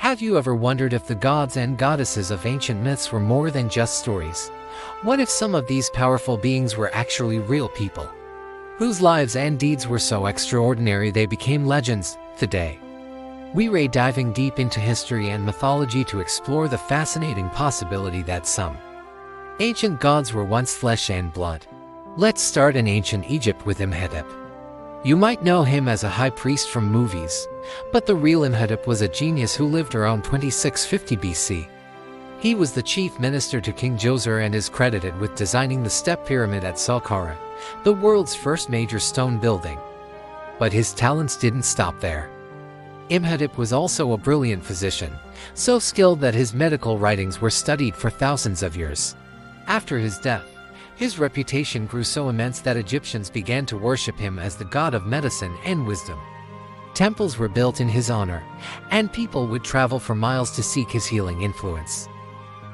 Have you ever wondered if the gods and goddesses of ancient myths were more than just stories? What if some of these powerful beings were actually real people, whose lives and deeds were so extraordinary they became legends? Today, we're diving deep into history and mythology to explore the fascinating possibility that some ancient gods were once flesh and blood. Let's start in ancient Egypt with Imhotep. You might know him as a high priest from movies, but the real Imhotep was a genius who lived around 2650 BC. He was the chief minister to King Djoser and is credited with designing the Step Pyramid at Saqqara, the world's first major stone building. But his talents didn't stop there. Imhotep was also a brilliant physician, so skilled that his medical writings were studied for thousands of years. After his death, his reputation grew so immense that Egyptians began to worship him as the god of medicine and wisdom. Temples were built in his honor, and people would travel for miles to seek his healing influence.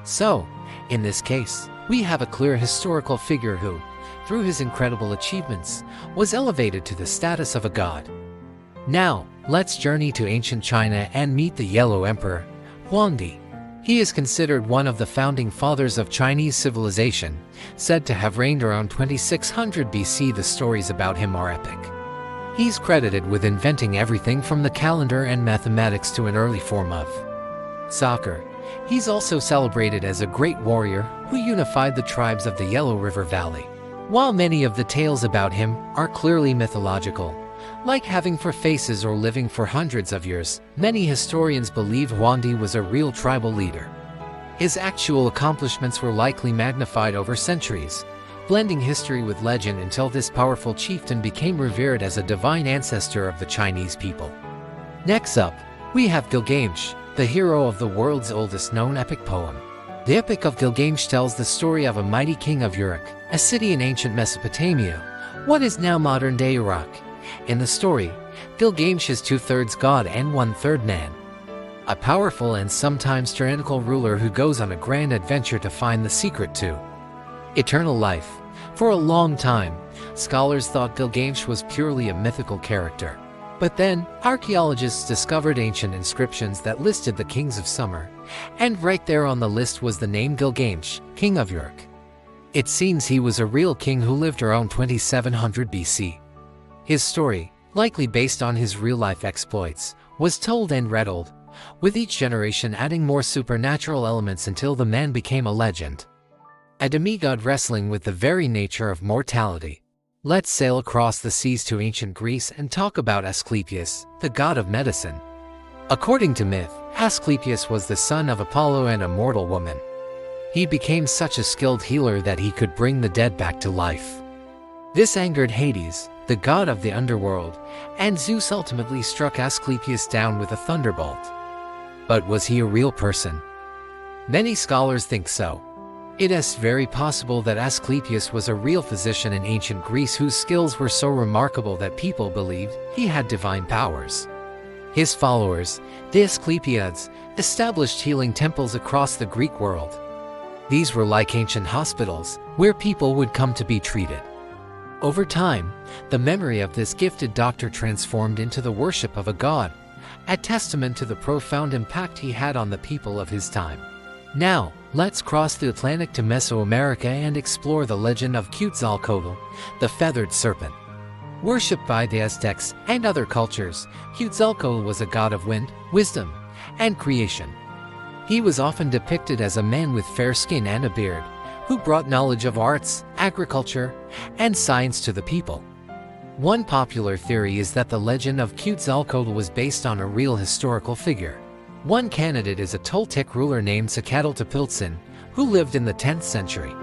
So, in this case, we have a clear historical figure who, through his incredible achievements, was elevated to the status of a god. Now, let's journey to ancient China and meet the Yellow Emperor, Huangdi. He is considered one of the founding fathers of Chinese civilization, said to have reigned around 2600 BC. The stories about him are epic. He's credited with inventing everything from the calendar and mathematics to an early form of soccer. He's also celebrated as a great warrior who unified the tribes of the Yellow River Valley. While many of the tales about him are clearly mythological, like having four faces or living for hundreds of years, many historians believe Huangdi was a real tribal leader. His actual accomplishments were likely magnified over centuries, blending history with legend until this powerful chieftain became revered as a divine ancestor of the Chinese people. Next up, we have Gilgamesh, the hero of the world's oldest known epic poem. The Epic of Gilgamesh tells the story of a mighty king of Uruk, a city in ancient Mesopotamia, what is now modern-day Iraq. In the story, Gilgamesh is 2/3 god and 1/3 man, a powerful and sometimes tyrannical ruler who goes on a grand adventure to find the secret to eternal life. For a long time, scholars thought Gilgamesh was purely a mythical character. But then, archaeologists discovered ancient inscriptions that listed the kings of summer, and right there on the list was the name Gilgamesh, king of Uruk. It seems he was a real king who lived around 2700 BC. His story, likely based on his real-life exploits, was told and retold, with each generation adding more supernatural elements until the man became a legend, a demigod wrestling with the very nature of mortality. Let's sail across the seas to ancient Greece and talk about Asclepius, the god of medicine. According to myth, Asclepius was the son of Apollo and a mortal woman. He became such a skilled healer that he could bring the dead back to life. This angered Hades, the god of the underworld, and Zeus ultimately struck Asclepius down with a thunderbolt. But was he a real person? Many scholars think so. It is very possible that Asclepius was a real physician in ancient Greece whose skills were so remarkable that people believed he had divine powers. His followers, the Asclepiads, established healing temples across the Greek world. These were like ancient hospitals, where people would come to be treated. Over time, the memory of this gifted doctor transformed into the worship of a god, a testament to the profound impact he had on the people of his time. Now, let's cross the Atlantic to Mesoamerica and explore the legend of Quetzalcoatl, the feathered serpent. Worshipped by the Aztecs and other cultures, Quetzalcoatl was a god of wind, wisdom, and creation. He was often depicted as a man with fair skin and a beard, who brought knowledge of arts, agriculture, and science to the people. One popular theory is that the legend of Quetzalcoatl was based on a real historical figure. One candidate is a Toltec ruler named Tepiltzin, who lived in the 10th century.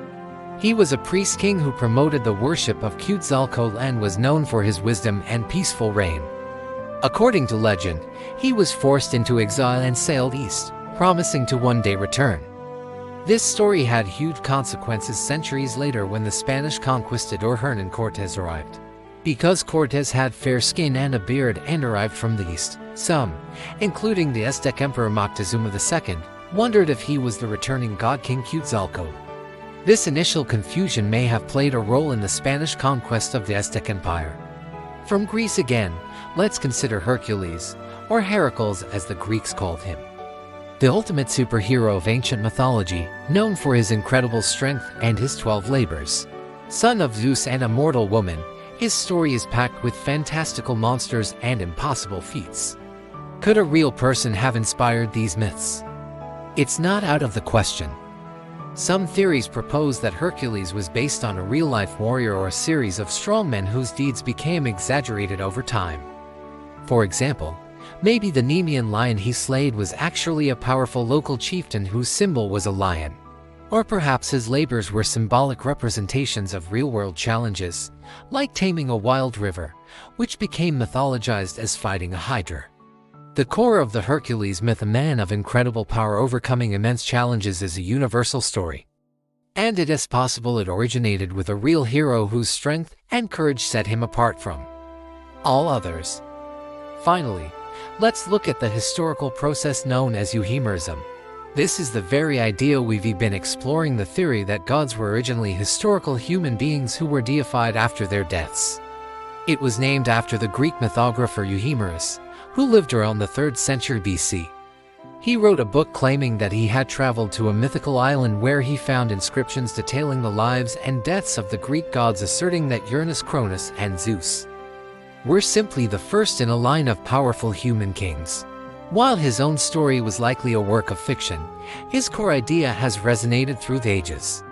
He was a priest king who promoted the worship of Quetzalcoatl and was known for his wisdom and peaceful reign. According to legend, he was forced into exile and sailed east, promising to one day return. This story had huge consequences centuries later when the Spanish conquistador Hernán Cortés arrived. Because Cortés had fair skin and a beard and arrived from the east, some, including the Aztec Emperor Moctezuma II, wondered if he was the returning god King Quetzalcoatl. This initial confusion may have played a role in the Spanish conquest of the Aztec Empire. From Greece again, let's consider Hercules, or Heracles as the Greeks called him. the ultimate superhero of ancient mythology, known for his incredible strength and his 12 labors. Son of Zeus and a mortal woman, his story is packed with fantastical monsters and impossible feats. Could a real person have inspired these myths? It's not out of the question. Some theories propose that Hercules was based on a real-life warrior or a series of strongmen whose deeds became exaggerated over time. For example, maybe the Nemean lion he slayed was actually a powerful local chieftain whose symbol was a lion. Or perhaps his labors were symbolic representations of real-world challenges, like taming a wild river, which became mythologized as fighting a hydra. The core of the Hercules myth, a man of incredible power overcoming immense challenges, is a universal story. And it is possible it originated with a real hero whose strength and courage set him apart from all others. Finally, let's look at the historical process known as euhemerism. This is the very idea we've been exploring, the theory that gods were originally historical human beings who were deified after their deaths. It was named after the Greek mythographer Euhemerus, who lived around the 3rd century BC. He wrote a book claiming that he had traveled to a mythical island where he found inscriptions detailing the lives and deaths of the Greek gods, asserting that Uranus, Cronus, and Zeus were simply the first in a line of powerful human kings. While his own story was likely a work of fiction, his core idea has resonated through the ages.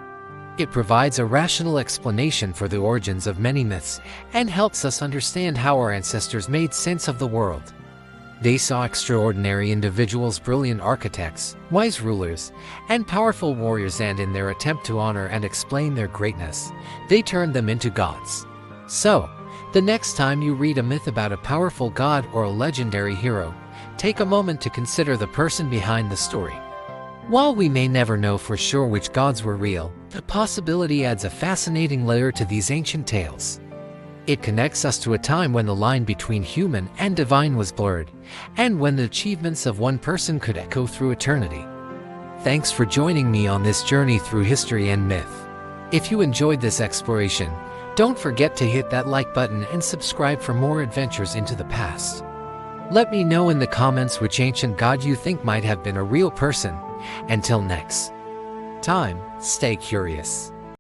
It provides a rational explanation for the origins of many myths and helps us understand how our ancestors made sense of the world. They saw extraordinary individuals, brilliant architects, wise rulers, and powerful warriors, and in their attempt to honor and explain their greatness, they turned them into gods. So, the next time you read a myth about a powerful god or a legendary hero, take a moment to consider the person behind the story. While we may never know for sure which gods were real, the possibility adds a fascinating layer to these ancient tales. It connects us to a time when the line between human and divine was blurred, and when the achievements of one person could echo through eternity. Thanks for joining me on this journey through history and myth. If you enjoyed this exploration, don't forget to hit that like button and subscribe for more adventures into the past. Let me know in the comments which ancient god you think might have been a real person. Until next time, stay curious.